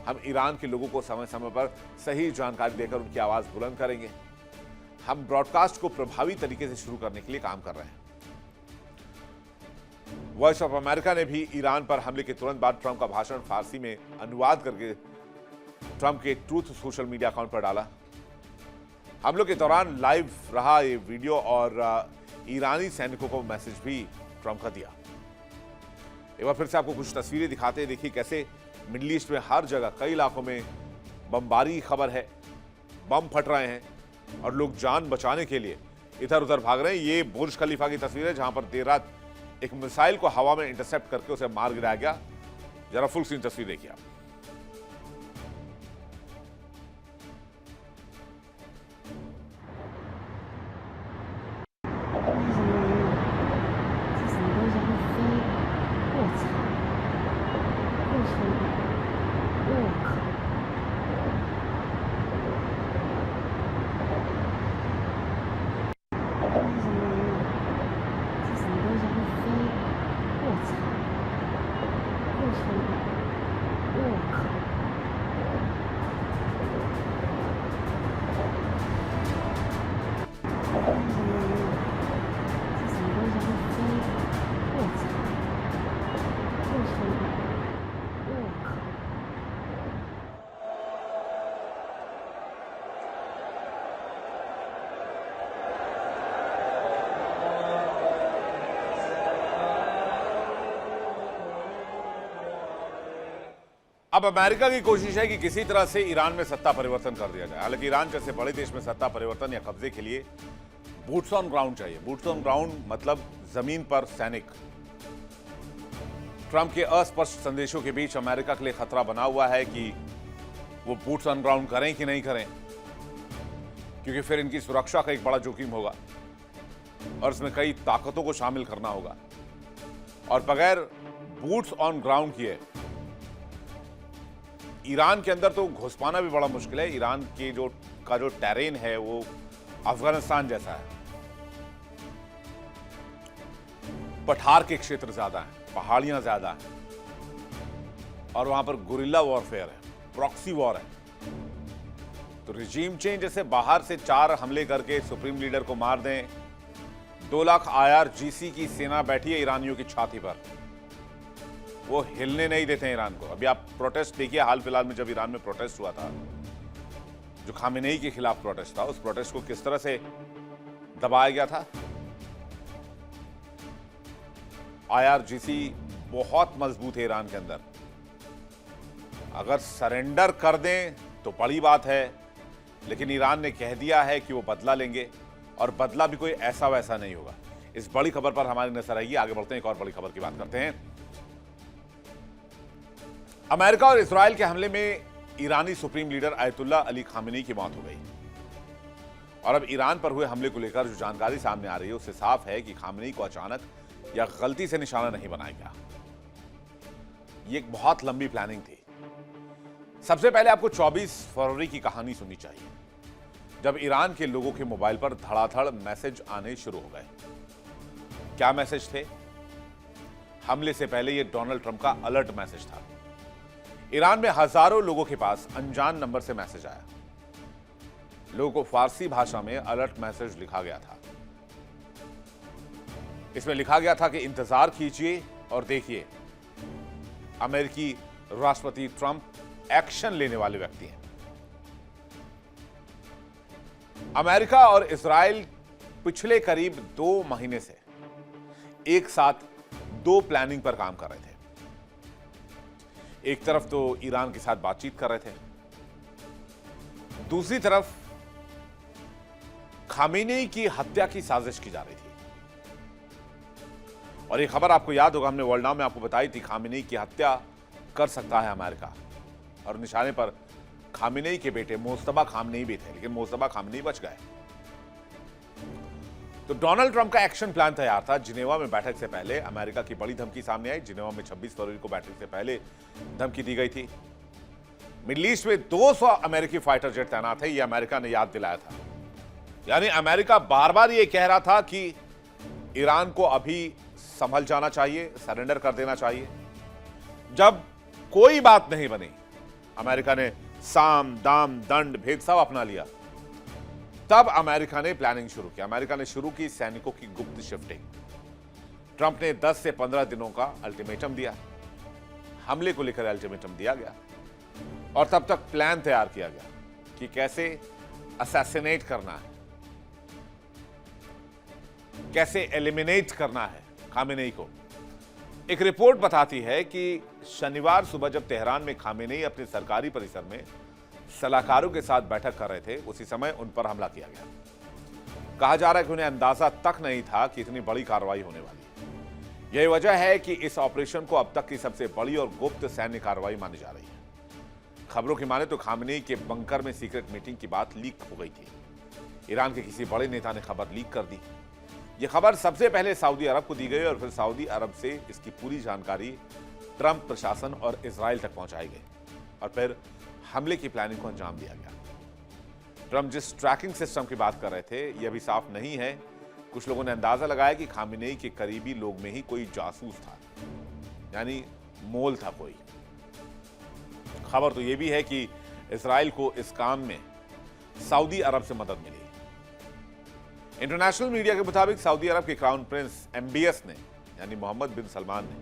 हम ईरान के लोगों को समय समय पर सही जानकारी देकर उनकी आवाज बुलंद करेंगे। हम ब्रॉडकास्ट को प्रभावी तरीके से शुरू करने के लिए काम कर रहे हैं। वॉइस ऑफ अमेरिका ने भी ईरान पर हमले के तुरंत बाद ट्रंप का भाषण फारसी में अनुवाद करके ट्रंप के ट्रूथ सोशल मीडिया अकाउंट पर डाला। हमलों के दौरान लाइव रहा ये वीडियो और ईरानी सैनिकों को मैसेज भी ट्रंप का दिया। एक बार फिर से आपको कुछ तस्वीरें दिखाते हैं। देखिए कैसे मिडिल ईस्ट में हर जगह कई इलाकों में बमबारी की खबर है, बम फट रहे हैं और लोग जान बचाने के लिए इधर उधर भाग रहे हैं। ये बुर्ज खलीफा की तस्वीर है जहां पर देर रात एक मिसाइल को हवा में इंटरसेप्ट करके उसे मार गिराया गया। जरा फुल स्क्रीन तस्वीर देखिए आप। अब अमेरिका की कोशिश है कि किसी तरह से ईरान में सत्ता परिवर्तन कर दिया जाए। हालांकि ईरान जैसे बड़े देश में सत्ता परिवर्तन या कब्जे के लिए बूट्स ऑन ग्राउंड चाहिए। बूट्स ऑन ग्राउंड मतलब जमीन पर सैनिक। ट्रंप के अस्पष्ट संदेशों के बीच अमेरिका के लिए खतरा बना हुआ है कि वो बूट्स ऑन ग्राउंड करें कि नहीं करें, क्योंकि फिर इनकी सुरक्षा का एक बड़ा जोखिम होगा और इसमें कई ताकतों को शामिल करना होगा। और बगैर बूट्स ऑन ग्राउंड किए ईरान के अंदर तो घुस पाना भी बड़ा मुश्किल है। ईरान के जो टेरेन है वो अफगानिस्तान जैसा है। पठार के क्षेत्र ज्यादा हैं, पहाड़ियां ज्यादा हैं और वहां पर गुरिल्ला वॉरफेयर है, प्रॉक्सी वॉर है। तो रिजीम चेंज जैसे बाहर से 4 हमले करके सुप्रीम लीडर को मार दें। 2 लाख IRGC की सेना बैठी है ईरानियों की छाती पर। वो हिलने नहीं देते हैं ईरान को। अभी आप प्रोटेस्ट देखिए, हाल फिलहाल में जब ईरान में प्रोटेस्ट हुआ था, जो खामेनेई के खिलाफ प्रोटेस्ट था, उस प्रोटेस्ट को किस तरह से दबाया गया था। IRGC बहुत मजबूत है ईरान के अंदर। अगर सरेंडर कर दें तो बड़ी बात है, लेकिन ईरान ने कह दिया है कि वो बदला लेंगे और बदला भी कोई ऐसा वैसा नहीं होगा। इस बड़ी खबर पर हमारी नजर आएगी। आगे बढ़ते हैं, एक और बड़ी खबर की बात करते हैं। अमेरिका और इजराइल के हमले में ईरानी supreme leader Ayatollah Ali Khamenei की मौत हो गई और अब ईरान पर हुए हमले को लेकर जो जानकारी सामने आ रही है उससे साफ है कि खामेनी को अचानक या गलती से निशाना नहीं बनाया गया। ये एक बहुत लंबी प्लानिंग थी। सबसे पहले आपको 24 फरवरी की कहानी सुननी चाहिए, जब ईरान के लोगों के मोबाइल पर धड़ाधड़ मैसेज आने शुरू हो गए। क्या मैसेज थे? हमले से पहले यह डोनाल्ड ट्रंप का अलर्ट मैसेज था। ईरान में हजारों लोगों के पास अनजान नंबर से मैसेज आया। लोगों को फारसी भाषा में अलर्ट मैसेज लिखा गया था। इसमें लिखा गया था कि इंतजार कीजिए और देखिए, अमेरिकी राष्ट्रपति ट्रंप एक्शन लेने वाले व्यक्ति हैं। अमेरिका और इजराइल पिछले करीब 2 महीने से एक साथ 2 प्लानिंग पर काम कर रहे थे। एक तरफ तो ईरान के साथ बातचीत कर रहे थे, दूसरी तरफ खामेनी की हत्या की साजिश की जा रही थी। और ये खबर आपको याद होगा, हमने वर्ल्ड नाउ में आपको बताई थी, खामेनी की हत्या कर सकता है अमेरिका। और निशाने पर खामेनी के बेटे मुस्तफा खामेनी भी थे, लेकिन मुस्तफा खामेनी बच गए। तो डोनाल्ड ट्रंप का एक्शन प्लान तैयार था। जिनेवा में बैठक से पहले अमेरिका की बड़ी धमकी सामने आई। जिनेवा में 26 फरवरी को बैठक से पहले धमकी दी गई थी। मिडिल ईस्ट में 200 अमेरिकी फाइटर जेट तैनात है, यह अमेरिका ने याद दिलाया था। यानी अमेरिका बार बार यह कह रहा था कि ईरान को अभी संभल जाना चाहिए, सरेंडर कर देना चाहिए। जब कोई बात नहीं बनी, अमेरिका ने साम दाम दंड भेद सब अपना लिया। तब अमेरिका ने प्लानिंग शुरू की। अमेरिका ने शुरू की सैनिकों की गुप्त शिफ्टिंग। ट्रंप ने 10 से 15 दिनों का अल्टीमेटम दिया। हमले को लेकर अल्टीमेटम दिया गया और तब तक प्लान तैयार किया गया कि कैसे असैसिनेट करना है, कैसे एलिमिनेट करना है खामेनी को। एक रिपोर्ट बताती है कि शनिवार सुबह जब तेहरान में खामेनी अपने सरकारी परिसर में सलाहकारों के साथ बैठक कर रहे थे, उसी समय उन पर हमला किया गया। कहा जा रहा है कि उन्हें अंदाजा तक नहीं था कि इतनी बड़ी कार्रवाई होने वाली है। यही वजह है कि इस ऑपरेशन को अब तक की सबसे बड़ी और गुप्त सैन्य कार्रवाई मानी जा रही है। खबरों की माने तो खामेनी के बंकर में सीक्रेट मीटिंग की बात लीक हो गई थी। ईरान के किसी बड़े नेता ने खबर लीक कर दी। यह खबर सबसे पहले सऊदी अरब को दी गई और फिर सऊदी अरब से इसकी पूरी जानकारी ट्रंप प्रशासन और इजराइल तक पहुंचाई गई और फिर हमले की प्लानिंग को अंजाम दिया गया। ट्रंप जिस ट्रैकिंग सिस्टम की बात कर रहे थे, यह भी साफ नहीं है। कुछ लोगों ने अंदाजा लगाया कि खामेनी के करीबी लोग में ही कोई जासूस था, यानी मोल था कोई। खबर तो यह भी है कि इजराइल को इस काम में सऊदी अरब से मदद मिली। इंटरनेशनल मीडिया के मुताबिक सऊदी अरब के क्राउन प्रिंस MBS ने, यानी मोहम्मद बिन सलमान ने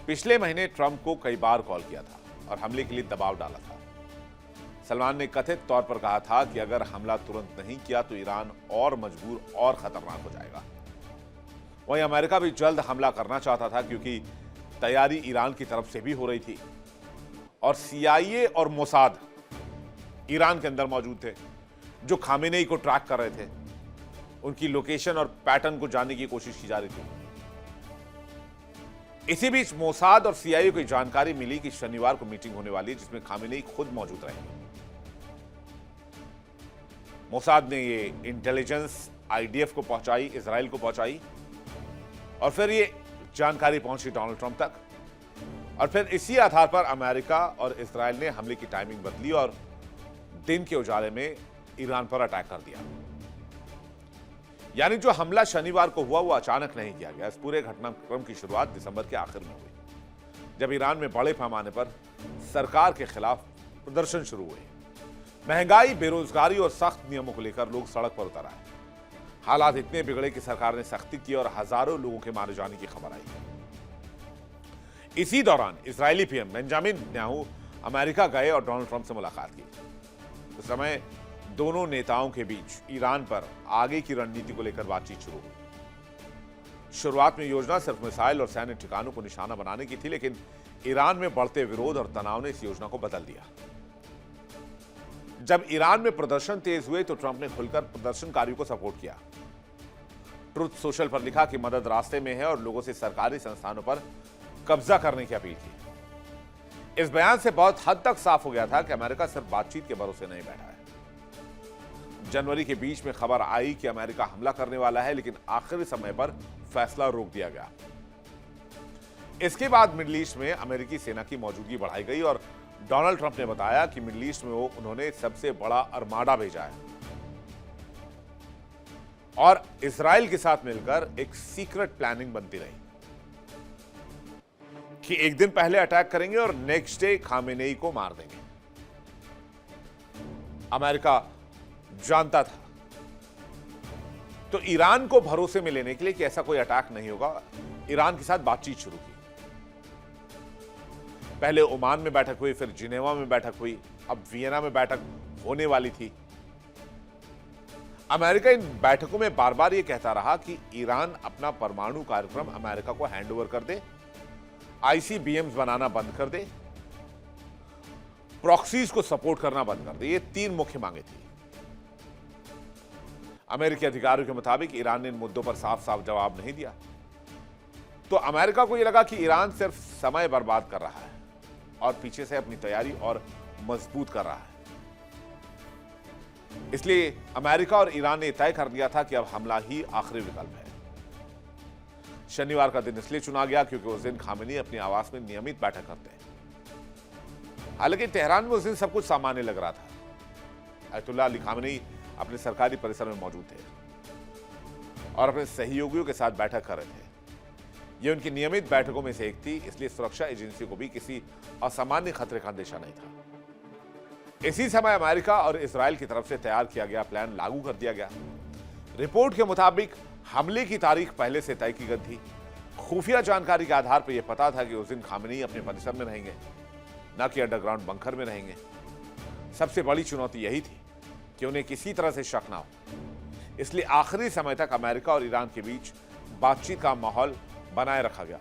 पिछले महीने ट्रंप को कई बार कॉल किया था और हमले के लिए दबाव डाला था। सलमान ने कथित तौर पर कहा था कि अगर हमला तुरंत नहीं किया तो ईरान और मजबूर और खतरनाक हो जाएगा। वहीं अमेरिका भी जल्द हमला करना चाहता था क्योंकि तैयारी ईरान की तरफ से भी हो रही थी और CIA और मोसाद ईरान के अंदर मौजूद थे, जो खामेनी को ट्रैक कर रहे थे। उनकी लोकेशन और पैटर्न को जानने की कोशिश की जा रही थी। इसी बीच मोसाद और CIA को जानकारी मिली कि शनिवार को मीटिंग होने वाली है जिसमें खामेनी खुद मौजूद रहेंगे। मोसाद ने ये इंटेलिजेंस IDF को पहुंचाई, इजराइल को पहुंचाई और फिर ये जानकारी पहुंची डोनाल्ड ट्रंप तक और फिर इसी आधार पर अमेरिका और इजराइल ने हमले की टाइमिंग बदली और दिन के उजाले में ईरान पर अटैक कर दिया। यानी जो हमला शनिवार को हुआ वो अचानक नहीं किया गया। इस पूरे घटनाक्रम की शुरुआत दिसंबर के आखिर में हुई, जब ईरान में बड़े पैमाने पर सरकार के खिलाफ प्रदर्शन शुरू हुए। महंगाई, बेरोजगारी और सख्त नियमों को लेकर लोग सड़क पर उतर आए। हालात इतने बिगड़े कि सरकार ने सख्ती की और हजारों लोगों के मारे जाने की खबर आई। इसी दौरान Israeli PM Benjamin Netanyahu America गए और डोनाल्ड ट्रंप से मुलाकात की। उस समय दोनों नेताओं के बीच ईरान पर आगे की रणनीति को लेकर बातचीत शुरू हुई। शुरुआत में योजना सिर्फ मिसाइल और सैन्य ठिकानों को निशाना बनाने की थी, लेकिन ईरान में बढ़ते विरोध और तनाव ने इस योजना को बदल दिया। जब ईरान में प्रदर्शन तेज हुए तो ट्रंप ने खुलकर प्रदर्शनकारियों को सपोर्ट किया। ट्रुथ सोशल पर लिखा कि मदद रास्ते में है और लोगों से सरकारी संस्थानों पर कब्जा करने की अपील की। इस बयान से बहुत हद तक साफ हो गया था कि अमेरिका सिर्फ बातचीत के भरोसे नहीं बैठा है। जनवरी के बीच में खबर आई कि अमेरिका हमला करने वाला है, लेकिन आखिरी समय पर फैसला रोक दिया गया। इसके बाद मिडिल ईस्ट में अमेरिकी सेना की मौजूदगी बढ़ाई गई और डोनाल्ड ट्रंप ने बताया कि मिडिल ईस्ट में उन्होंने सबसे बड़ा अर्माडा भेजा है और इजराइल के साथ मिलकर एक सीक्रेट प्लानिंग बनती रही कि एक दिन पहले अटैक करेंगे और नेक्स्ट डे खामेनेई को मार देंगे। अमेरिका जानता था, तो ईरान को भरोसे में लेने के लिए कि ऐसा कोई अटैक नहीं होगा, ईरान के साथ बातचीत शुरू की। पहले ओमान में बैठक हुई, फिर जिनेवा में बैठक हुई, अब वियना में बैठक होने वाली थी। अमेरिका इन बैठकों में बार बार यह कहता रहा कि ईरान अपना परमाणु कार्यक्रम अमेरिका को हैंडओवर कर दे, आईसीबीएम्स बनाना बंद कर दे, प्रॉक्सीज को सपोर्ट करना बंद कर दे। ये 3 मुख्य मांगे थी। अमेरिकी अधिकारियों के मुताबिक ईरान ने इन मुद्दों पर साफ साफ जवाब नहीं दिया, तो अमेरिका को यह लगा कि ईरान सिर्फ समय बर्बाद कर रहा है और पीछे से अपनी तैयारी और मजबूत कर रहा है। इसलिए अमेरिका और ईरान ने तय कर दिया था कि अब हमला ही आखिरी विकल्प है। शनिवार का दिन इसलिए चुना गया क्योंकि उस दिन खामेनी अपने आवास में नियमित बैठक करते हैं। हालांकि तेहरान में उस दिन सब कुछ सामान्य लग रहा था। आयतुल्लाह अली खामेनी अपने सरकारी परिसर में मौजूद थे और अपने सहयोगियों के साथ बैठक कर रहे थे। यह उनकी नियमित बैठकों में से एक थी, इसलिए सुरक्षा एजेंसी को भी किसी असामान्य खतरे का अंदेशा नहीं था। इसी समय अमेरिका और इजराइल की तरफ से तैयार किया गया प्लान लागू कर दिया गया। रिपोर्ट के मुताबिक हमले की तारीख पहले से तय की गई थी। खुफिया जानकारी के आधार पर यह पता था कि उस दिन खामेनी अपने परिसर में रहेंगे, न कि अंडरग्राउंड बंकर में रहेंगे। सबसे बड़ी चुनौती यही थी कि उन्हें किसी तरह से शक ना हो, इसलिए आखिरी समय तक अमेरिका और ईरान के बीच बातचीत का माहौल बनाए रखा गया।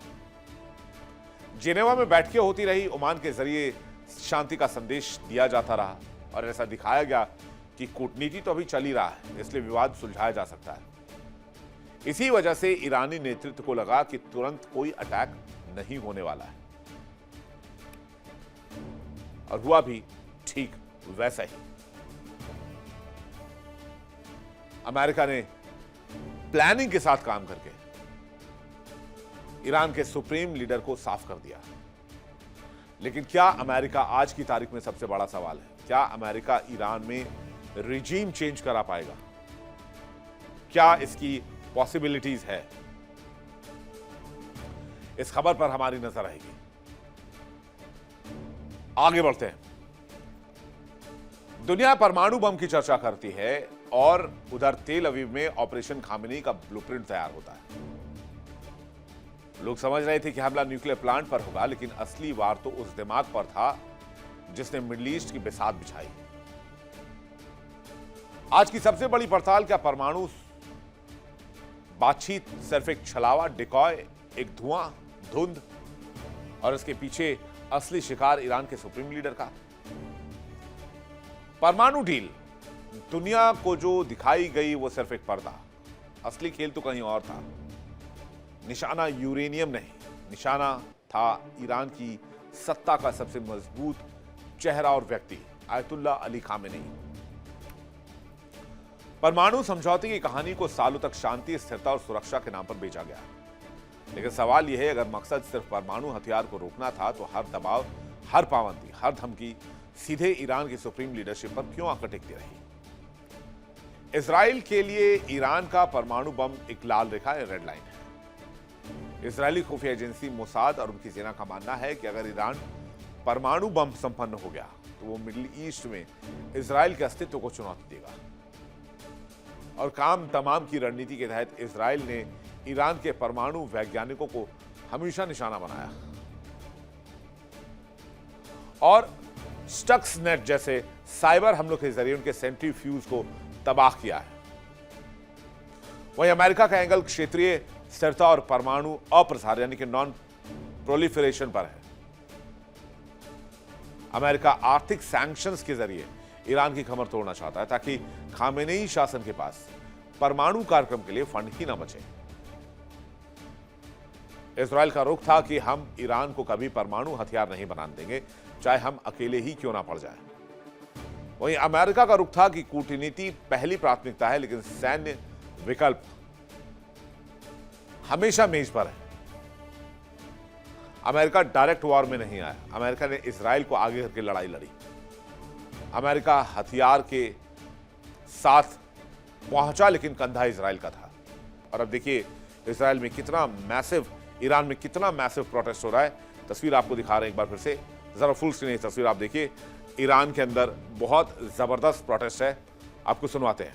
जिनेवा में बैठकें होती रही, ओमान के जरिए शांति का संदेश दिया जाता रहा और ऐसा दिखाया गया कि कूटनीति तो अभी चल ही रहा है, इसलिए विवाद सुलझाया जा सकता है। इसी वजह से ईरानी नेतृत्व को लगा कि तुरंत कोई अटैक नहीं होने वाला है, और हुआ भी ठीक वैसा ही। अमेरिका ने प्लानिंग के साथ काम करके ईरान के सुप्रीम लीडर को साफ कर दिया। लेकिन क्या अमेरिका, आज की तारीख में सबसे बड़ा सवाल है, क्या अमेरिका ईरान में रिजीम चेंज करा पाएगा? क्या इसकी पॉसिबिलिटीज है? इस खबर पर हमारी नजर रहेगी। आगे बढ़ते हैं। दुनिया परमाणु बम की चर्चा करती है और उधर तेल अवीव में ऑपरेशन खामेनी का ब्लूप्रिंट तैयार होता है। लोग समझ रहे थे कि हमला न्यूक्लियर प्लांट पर होगा, लेकिन असली वार तो उस दिमाग पर था जिसने मिडिल ईस्ट की बिसात बिछाई। आज की सबसे बड़ी पड़ताल, क्या परमाणु बातचीत सिर्फ एक छलावा, डिकॉय, एक धुआं, धुंध, और इसके पीछे असली शिकार ईरान के सुप्रीम लीडर का? परमाणु डील दुनिया को जो दिखाई गई वो सिर्फ एक पर्दा, असली खेल तो कहीं और था। निशाना यूरेनियम नहीं, निशाना था ईरान की सत्ता का सबसे मजबूत चेहरा और व्यक्ति, आयतुल्लाह अली खामेनी। परमाणु समझौते की कहानी को सालों तक शांति, स्थिरता और सुरक्षा के नाम पर बेचा गया। लेकिन सवाल यह है, अगर मकसद सिर्फ परमाणु हथियार को रोकना था तो हर दबाव, हर पाबंदी, हर धमकी सीधे ईरान की सुप्रीम लीडरशिप पर क्यों आकर टिकती रही? इजराइल के लिए ईरान का परमाणु बम एक लाल रेखा, रेड लाइन है। इजरायली खुफिया एजेंसी मोसाद और उनकी सेना का मानना है कि अगर ईरान परमाणु बम संपन्न हो गया तो वो मिडिल ईस्ट में इजराइल के अस्तित्व को चुनौती देगा। और काम तमाम की रणनीति के तहत इजराइल ने ईरान के परमाणु वैज्ञानिकों को हमेशा निशाना बनाया और स्टक्सनेट जैसे साइबर हमलों के जरिए उनके सेंट्रीफ्यूज को तबाह किया है। वहीं अमेरिका का एंगल क्षेत्रीय स्थिरता और परमाणु अप्रसार यानी कि नॉन प्रोलिफरेशन पर है। अमेरिका आर्थिक सैंक्शंस के जरिए ईरान की कमर तोड़ना चाहता है ताकि खामेनेई शासन के पास परमाणु कार्यक्रम के लिए फंड ही ना बचे। इजराइल का रुख था कि हम ईरान को कभी परमाणु हथियार नहीं बनाने देंगे, चाहे हम अकेले ही क्यों ना पड़ जाए। वहीं अमेरिका का रुख था कि कूटनीति पहली प्राथमिकता है, लेकिन सैन्य विकल्प हमेशा मेज पर है। अमेरिका डायरेक्ट वॉर में नहीं आया, अमेरिका ने इजराइल को आगे करके लड़ाई लड़ी। अमेरिका हथियार के साथ पहुंचा, लेकिन कंधा इजराइल का था। और अब देखिए इजराइल में कितना मैसिव, ईरान में कितना मैसिव प्रोटेस्ट हो रहा है। तस्वीर आपको दिखा रहे हैं एक बार फिर से, जरा फुल स्क्रीन तस्वीर आप देखिए। ईरान के अंदर बहुत जबरदस्त प्रोटेस्ट है, आपको सुनवाते हैं।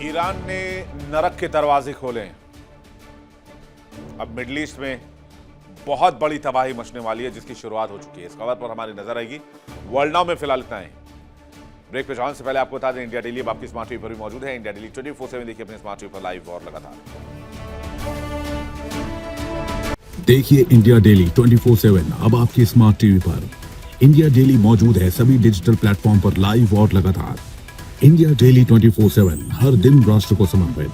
ईरान ने नरक के दरवाजे खोले। अब मिडिल ईस्ट में बहुत बड़ी तबाही मचने वाली है, जिसकी शुरुआत हो चुकी है। इस खबर पर हमारी नजर आएगी। वर्ल्ड नाउ में फिलहाल इतना है। ब्रेक पे जाने से पहले आपको बता दें, इंडिया डेली अब आपकी स्मार्ट टीवी पर भी मौजूद है। इंडिया डेली 24/7 देखिए अपने स्मार्ट टीवी पर लाइव और लगातार। देखिए इंडिया डेली 24/7 अब आपकी स्मार्ट टीवी पर। इंडिया डेली मौजूद है सभी डिजिटल प्लेटफॉर्म पर लाइव और लगातार। इंडिया डेली 24/7 हर दिन राष्ट्र को समर्पित।